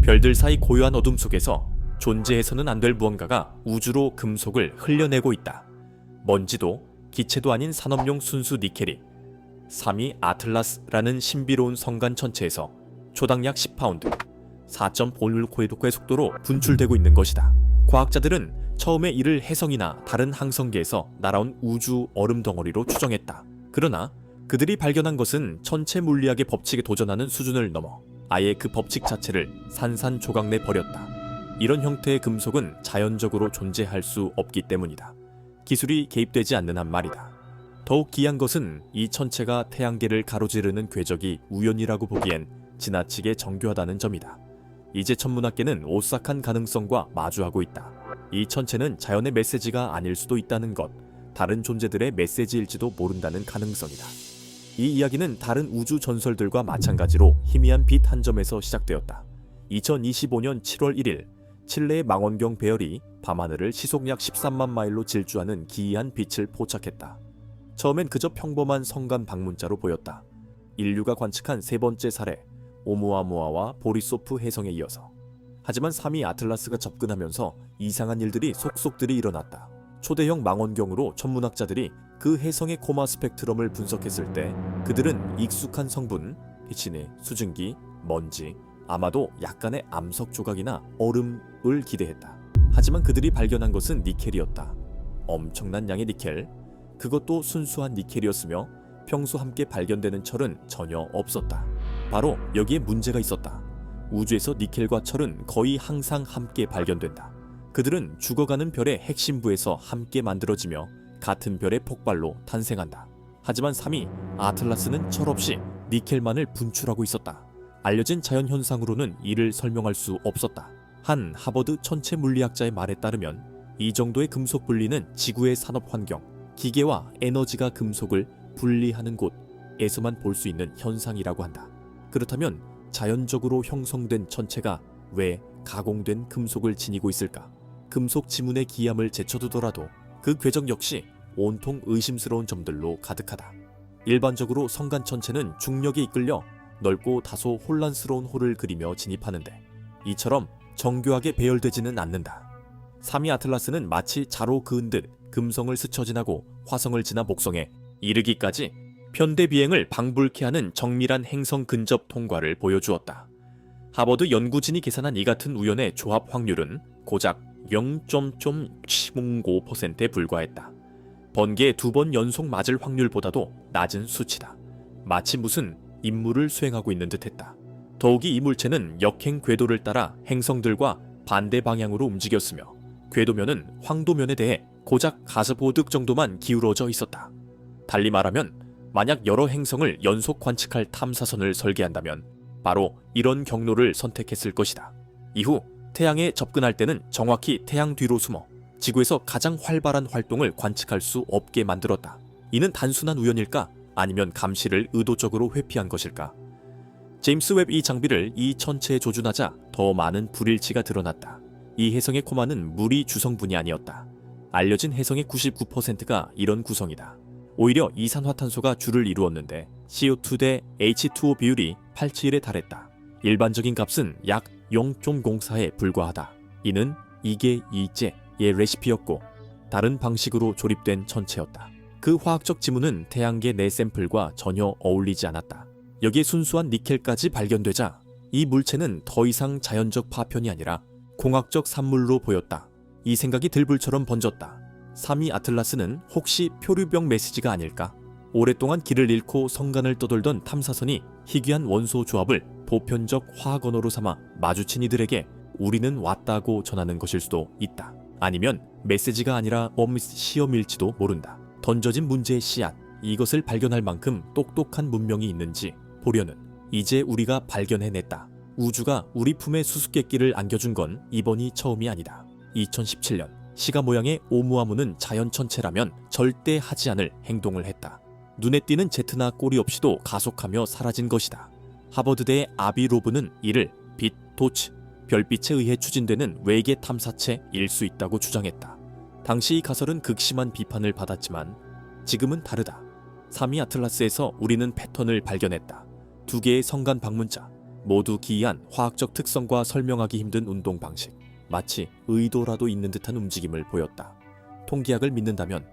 별들 사이 고요한 어둠 속에서 존재해서는 안 될 무언가가 우주로 금속을 흘려내고 있다. 먼지도 기체도 아닌 산업용 순수 니켈이 3위 아틀라스라는 신비로운 성간 천체에서 초당 약 10파운드 4.5궤도의 속도로 분출되고 있는 것이다. 과학자들은 처음에 이를 혜성이나 다른 항성계에서 날아온 우주 얼음 덩어리로 추정했다. 그러나 그들이 발견한 것은 천체 물리학의 법칙에 도전하는 수준을 넘어 아예 그 법칙 자체를 산산조각 내 버렸다. 이런 형태의 금속은 자연적으로 존재할 수 없기 때문이다. 기술이 개입되지 않는 한 말이다. 더욱 귀한 것은 이 천체가 태양계를 가로지르는 궤적이 우연이라고 보기엔 지나치게 정교하다는 점이다. 이제 천문학계는 오싹한 가능성과 마주하고 있다. 이 천체는 자연의 메시지가 아닐 수도 있다는 것, 다른 존재들의 메시지일지도 모른다는 가능성이다. 이 이야기는 다른 우주 전설들과 마찬가지로 희미한 빛 한 점에서 시작되었다. 2025년 7월 1일 칠레의 망원경 배열이 밤하늘을 시속 약 13만 마일로 질주하는 기이한 빛을 포착했다. 처음엔 그저 평범한 성간 방문자로 보였다. 인류가 관측한 세 번째 사례 오umuamua 보리소프 해성에 이어서. 하지만 3위 아틀라스가 접근하면서 이상한 일들이 속속들이 일어났다. 초대형 망원경으로 천문학자들이 그 해성의 코마 스펙트럼을 분석했을 때 그들은 익숙한 성분, 빛이니 수증기, 먼지, 아마도 약간의 암석 조각이나 얼음을 기대했다. 하지만 그들이 발견한 것은 니켈이었다. 엄청난 양의 니켈, 그것도 순수한 니켈이었으며 평소 함께 발견되는 철은 전혀 없었다. 바로 여기에 문제가 있었다. 우주에서 니켈과 철은 거의 항상 함께 발견된다. 그들은 죽어가는 별의 핵심부에서 함께 만들어지며 같은 별의 폭발로 탄생한다. 하지만 3위 아틀라스는 철없이 니켈만을 분출하고 있었다. 알려진 자연현상으로는 이를 설명할 수 없었다. 한 하버드 천체 물리학자의 말에 따르면 이 정도의 금속 분리는 지구의 산업 환경, 기계와 에너지가 금속을 분리하는 곳에서만 볼 수 있는 현상이라고 한다. 그렇다면 자연적으로 형성된 천체가 왜 가공된 금속을 지니고 있을까? 금속 지문의 기함을 제쳐두더라도 그 궤적 역시 온통 의심스러운 점들로 가득하다. 일반적으로 성간 천체는 중력에 이끌려 넓고 다소 혼란스러운 홀을 그리며 진입하는데 이처럼 정교하게 배열되지는 않는다. 3위 아틀라스는 마치 자로 그은 듯 금성을 스쳐 지나고 화성을 지나 목성에 이르기까지 편대 비행을 방불케 하는 정밀한 행성 근접 통과를 보여주었다. 하버드 연구진이 계산한 이 같은 우연의 조합 확률은 고작 0.005%에 불과했다. 번개에 2번 연속 맞을 확률보다도 낮은 수치다. 마치 무슨 임무를 수행하고 있는 듯했다. 더욱이 이 물체는 역행 궤도를 따라 행성들과 반대 방향으로 움직였으며 궤도면은 황도면에 대해 고작 가스보득 정도만 기울어져 있었다. 달리 말하면 만약 여러 행성을 연속 관측할 탐사선을 설계한다면 바로 이런 경로를 선택했을 것이다. 이후 태양에 접근할 때는 정확히 태양 뒤로 숨어 지구에서 가장 활발한 활동을 관측할 수 없게 만들었다. 이는 단순한 우연일까? 아니면 감시를 의도적으로 회피한 것일까? 제임스 웹 이 장비를 이 천체에 조준하자 더 많은 불일치가 드러났다. 이 해성의 코마는 물이 주성분이 아니었다. 알려진 해성의 99%가 이런 구성이다. 오히려 이산화탄소가 주를 이루었는데 CO2 대 H2O 비율이 8:1에 달했다. 일반적인 값은 약 0.04에 불과하다. 이는 이게 이제의 레시피였고 다른 방식으로 조립된 천체였다. 그 화학적 지문은 태양계 내 샘플과 전혀 어울리지 않았다. 여기에 순수한 니켈까지 발견되자 이 물체는 더 이상 자연적 파편이 아니라 공학적 산물로 보였다. 이 생각이 들불처럼 번졌다. 3위 아틀라스는 혹시 표류병 메시지가 아닐까? 오랫동안 길을 잃고 성간을 떠돌던 탐사선이 희귀한 원소 조합을 보편적 화학 언어로 삼아 마주친 이들에게 우리는 왔다고 전하는 것일 수도 있다. 아니면 메시지가 아니라 시험일지도 모른다. 던져진 문제의 씨앗, 이것을 발견할 만큼 똑똑한 문명이 있는지 보려는 이제 우리가 발견해냈다. 우주가 우리 품에 수수께끼를 안겨준 건 이번이 처음이 아니다. 2017년 시가 모양의 오umuamu는 자연천체라면 절대 하지 않을 행동을 했다. 눈에 띄는 제트나 꼬리 없이도 가속하며 사라진 것이다. 하버드대의 아비 로브는 이를 빛, 도치, 별빛에 의해 추진되는 외계 탐사체일 수 있다고 주장했다. 당시 이 가설은 극심한 비판을 받았지만 지금은 다르다. 3위 아틀라스에서 우리는 패턴을 발견했다. 2개의 성간 방문자, 모두 기이한 화학적 특성과 설명하기 힘든 운동 방식, 마치 의도라도 있는 듯한 움직임을 보였다. 통계학을 믿는다면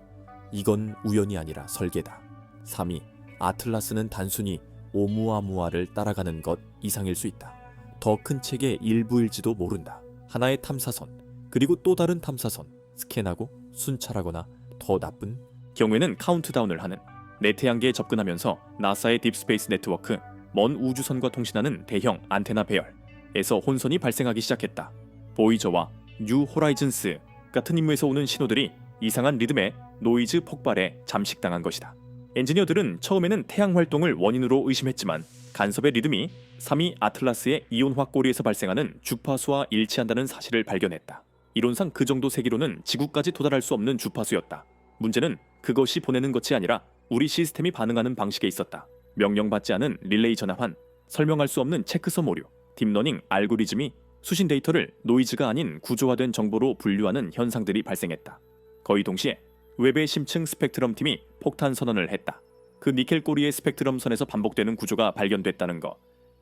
이건 우연이 아니라 설계다. 3위, 아틀라스는 단순히 오무아무아를 따라가는 것 이상일 수 있다. 더 큰 책의 일부일지도 모른다. 하나의 탐사선, 그리고 또 다른 탐사선, 스캔하고 순찰하거나 더 나쁜 경우에는 카운트다운을 하는, 내태양계에 접근하면서 나사의 딥스페이스 네트워크, 먼 우주선과 통신하는 대형 안테나 배열에서 혼선이 발생하기 시작했다. 보이저와 뉴 호라이즌스 같은 임무에서 오는 신호들이 이상한 리듬의 노이즈 폭발에 잠식당한 것이다. 엔지니어들은 처음에는 태양 활동을 원인으로 의심했지만 간섭의 리듬이 3위 아틀라스의 이온화 꼬리에서 발생하는 주파수와 일치한다는 사실을 발견했다. 이론상 그 정도 세기로는 지구까지 도달할 수 없는 주파수였다. 문제는 그것이 보내는 것이 아니라 우리 시스템이 반응하는 방식에 있었다. 명령받지 않은 릴레이 전화환, 설명할 수 없는 체크섬 오류, 딥러닝 알고리즘이 수신 데이터를 노이즈가 아닌 구조화된 정보로 분류하는 현상들이 발생했다. 거의 동시에 웹의 심층 스펙트럼 팀이 폭탄 선언을 했다. 그 니켈 꼬리의 스펙트럼 선에서 반복되는 구조가 발견됐다는 것,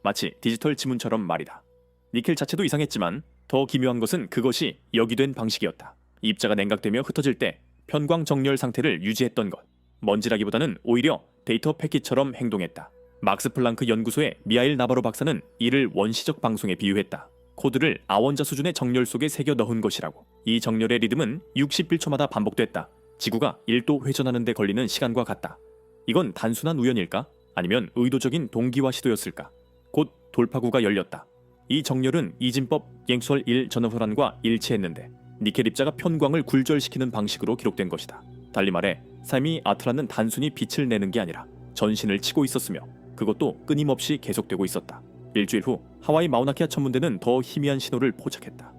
마치 디지털 지문처럼 말이다. 니켈 자체도 이상했지만 더 기묘한 것은 그것이 여기된 방식이었다. 입자가 냉각되며 흩어질 때 편광 정렬 상태를 유지했던 것. 먼지라기보다는 오히려 데이터 패킷처럼 행동했다. 막스 플랑크 연구소의 미하일 나바로 박사는 이를 원시적 방송에 비유했다. 코드를 아원자 수준의 정렬 속에 새겨 넣은 것이라고. 이 정렬의 리듬은 61초마다 반복됐다. 지구가 1도 회전하는 데 걸리는 시간과 같다. 이건 단순한 우연일까? 아니면 의도적인 동기화 시도였을까? 곧 돌파구가 열렸다. 이 정렬은 이진법 갱수월 1 전후환과 일치했는데 니켈 입자가 편광을 굴절시키는 방식으로 기록된 것이다. 달리 말해 삶이 아틀라는 단순히 빛을 내는 게 아니라 전신을 치고 있었으며 그것도 끊임없이 계속되고 있었다. 일주일 후 하와이 마우나케아 천문대는 더 희미한 신호를 포착했다.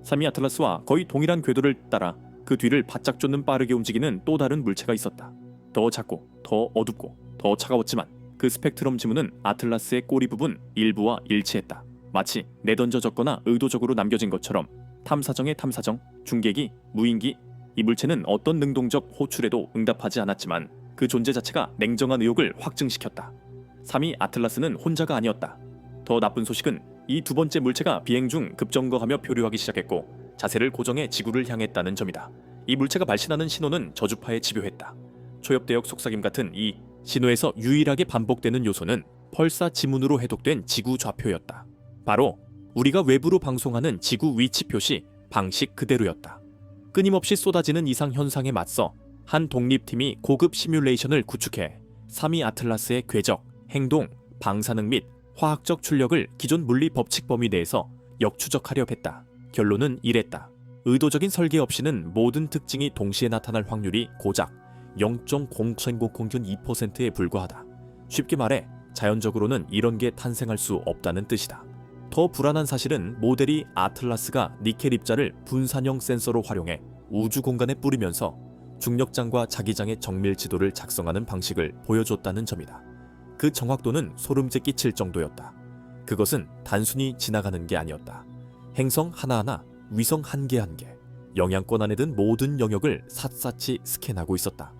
삶이 아틀라스와 거의 동일한 궤도를 따라 그 뒤를 바짝 쫓는 빠르게 움직이는 또 다른 물체가 있었다. 더 작고 더 어둡고 더 차가웠지만 그 스펙트럼 지문은 아틀라스의 꼬리 부분 일부와 일치했다. 마치 내던져졌거나 의도적으로 남겨진 것처럼 탐사정의 탐사정, 중계기, 무인기, 이 물체는 어떤 능동적 호출에도 응답하지 않았지만 그 존재 자체가 냉정한 의혹을 확증시켰다. 3위 아틀라스는 혼자가 아니었다. 더 나쁜 소식은 이 두 번째 물체가 비행 중 급정거하며 표류하기 시작했고 자세를 고정해 지구를 향했다는 점이다. 이 물체가 발신하는 신호는 저주파에 집요했다. 초엽대역 속삭임 같은 이 신호에서 유일하게 반복되는 요소는 펄사 지문으로 해독된 지구 좌표였다. 바로 우리가 외부로 방송하는 지구 위치 표시 방식 그대로였다. 끊임없이 쏟아지는 이상 현상에 맞서 한 독립팀이 고급 시뮬레이션을 구축해 3위 아틀라스의 궤적, 행동, 방사능 및 화학적 출력을 기존 물리 법칙 범위 내에서 역추적하려 했다. 결론은 이랬다. 의도적인 설계 없이는 모든 특징이 동시에 나타날 확률이 고작 0.0002%에 불과하다. 쉽게 말해 자연적으로는 이런 게 탄생할 수 없다는 뜻이다. 더 불안한 사실은 모델이 아틀라스가 니켈 입자를 분산형 센서로 활용해 우주 공간에 뿌리면서 중력장과 자기장의 정밀 지도를 작성하는 방식을 보여줬다는 점이다. 그 정확도는 소름제 끼칠 정도였다. 그것은 단순히 지나가는 게 아니었다. 행성 하나하나, 위성 한 개 한 개, 영향권 안에 든 모든 영역을 샅샅이 스캔하고 있었다.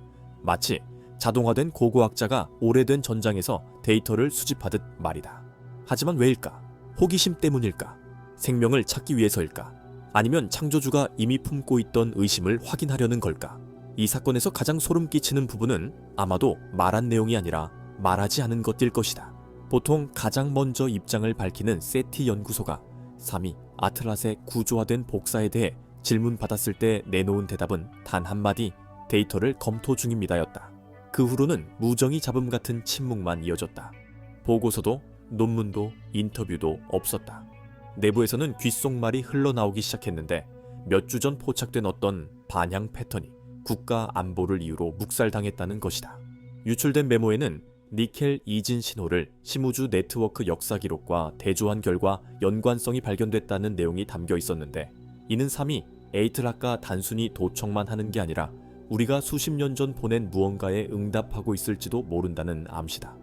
마치 자동화된 고고학자가 오래된 전장에서 데이터를 수집하듯 말이다. 하지만 왜일까? 호기심 때문일까? 생명을 찾기 위해서일까? 아니면 창조주가 이미 품고 있던 의심을 확인하려는 걸까? 이 사건에서 가장 소름 끼치는 부분은 아마도 말한 내용이 아니라 말하지 않은 것일 것이다. 보통 가장 먼저 입장을 밝히는 세티 연구소가 3위 아틀라스의 구조화된 복사에 대해 질문받았을 때 내놓은 대답은 단 한마디 데이터를 검토 중입니다였다. 그 후로는 무정의 잡음 같은 침묵만 이어졌다. 보고서도 논문도 인터뷰도 없었다. 내부에서는 귓속말이 흘러나오기 시작했는데 몇 주 전 포착된 어떤 반향 패턴이 국가 안보를 이유로 묵살당했다는 것이다. 유출된 메모에는 니켈 이진 신호를 심우주 네트워크 역사 기록과 대조한 결과 연관성이 발견됐다는 내용이 담겨 있었는데 이는 3위 에이틀락과 단순히 도청만 하는 게 아니라 우리가 수십 년 전 보낸 무언가에 응답하고 있을지도 모른다는 암시다.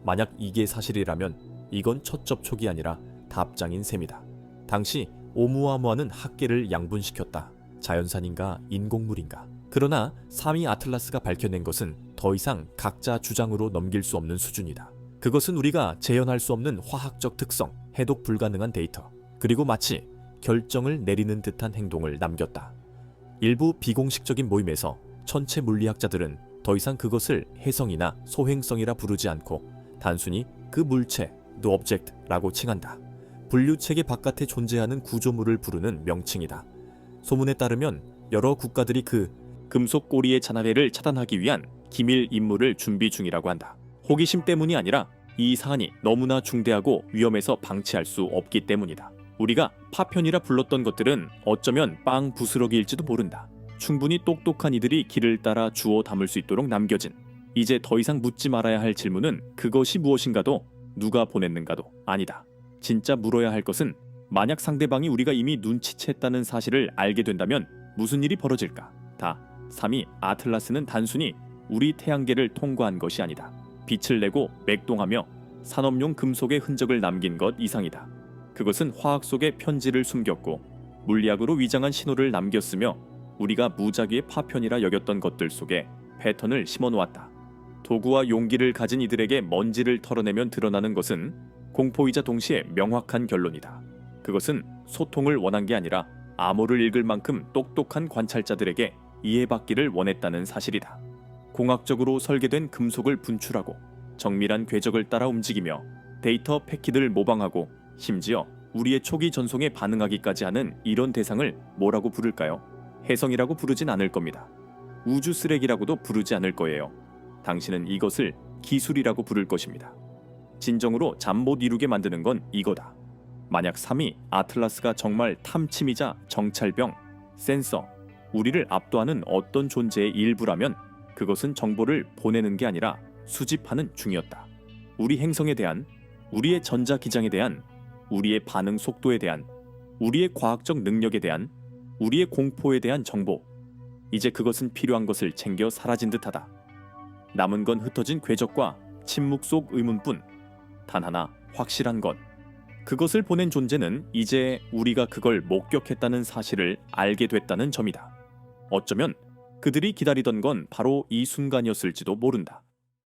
만약 이게 사실이라면 이건 첫 접촉이 아니라 답장인 셈이다. 당시 오무아무아는 학계를 양분시켰다. 자연산인가 인공물인가. 그러나 3위 아틀라스가 밝혀낸 것은 더 이상 각자 주장으로 넘길 수 없는 수준이다. 그것은 우리가 재현할 수 없는 화학적 특성, 해독 불가능한 데이터, 그리고 마치 결정을 내리는 듯한 행동을 남겼다. 일부 비공식적인 모임에서 천체 물리학자들은 더 이상 그것을 혜성이나 소행성이라 부르지 않고 단순히 그 물체, the object라고 칭한다. 분류체계 바깥에 존재하는 구조물을 부르는 명칭이다. 소문에 따르면 여러 국가들이 그 금속 꼬리의 잔해를 차단하기 위한 기밀 임무를 준비 중이라고 한다. 호기심 때문이 아니라 이 사안이 너무나 중대하고 위험해서 방치할 수 없기 때문이다. 우리가 파편이라 불렀던 것들은 어쩌면 빵 부스러기일지도 모른다. 충분히 똑똑한 이들이 길을 따라 주워 담을 수 있도록 남겨진, 이제 더 이상 묻지 말아야 할 질문은 그것이 무엇인가도 누가 보냈는가도 아니다. 진짜 물어야 할 것은 만약 상대방이 우리가 이미 눈치챘다는 사실을 알게 된다면 무슨 일이 벌어질까? 다 3위 아틀라스는 단순히 우리 태양계를 통과한 것이 아니다. 빛을 내고 맥동하며 산업용 금속의 흔적을 남긴 것 이상이다. 그것은 화학 속에 편지를 숨겼고 물리학으로 위장한 신호를 남겼으며 우리가 무작위의 파편이라 여겼던 것들 속에 패턴을 심어놓았다. 도구와 용기를 가진 이들에게 먼지를 털어내면 드러나는 것은 공포이자 동시에 명확한 결론이다. 그것은 소통을 원한 게 아니라 암호를 읽을 만큼 똑똑한 관찰자들에게 이해받기를 원했다는 사실이다. 공학적으로 설계된 금속을 분출하고 정밀한 궤적을 따라 움직이며 데이터 패키드를 모방하고 심지어 우리의 초기 전송에 반응하기까지 하는 이런 대상을 뭐라고 부를까요? 혜성이라고 부르진 않을 겁니다. 우주 쓰레기라고도 부르지 않을 거예요. 당신은 이것을 기술이라고 부를 것입니다. 진정으로 잠 못 이루게 만드는 건 이거다. 만약 3위 아틀라스가 정말 탐침이자 정찰병, 센서, 우리를 압도하는 어떤 존재의 일부라면 그것은 정보를 보내는 게 아니라 수집하는 중이었다. 우리 행성에 대한, 우리의 전자기장에 대한, 우리의 반응 속도에 대한, 우리의 과학적 능력에 대한, 우리의 공포에 대한 정보. 이제 그것은 필요한 것을 챙겨 사라진 듯하다. 남은 건 흩어진 궤적과 침묵 속 의문뿐. 단 하나 확실한 건 그것을 보낸 존재는 이제 우리가 그걸 목격했다는 사실을 알게 됐다는 점이다. 어쩌면 그들이 기다리던 건 바로 이 순간이었을지도 모른다.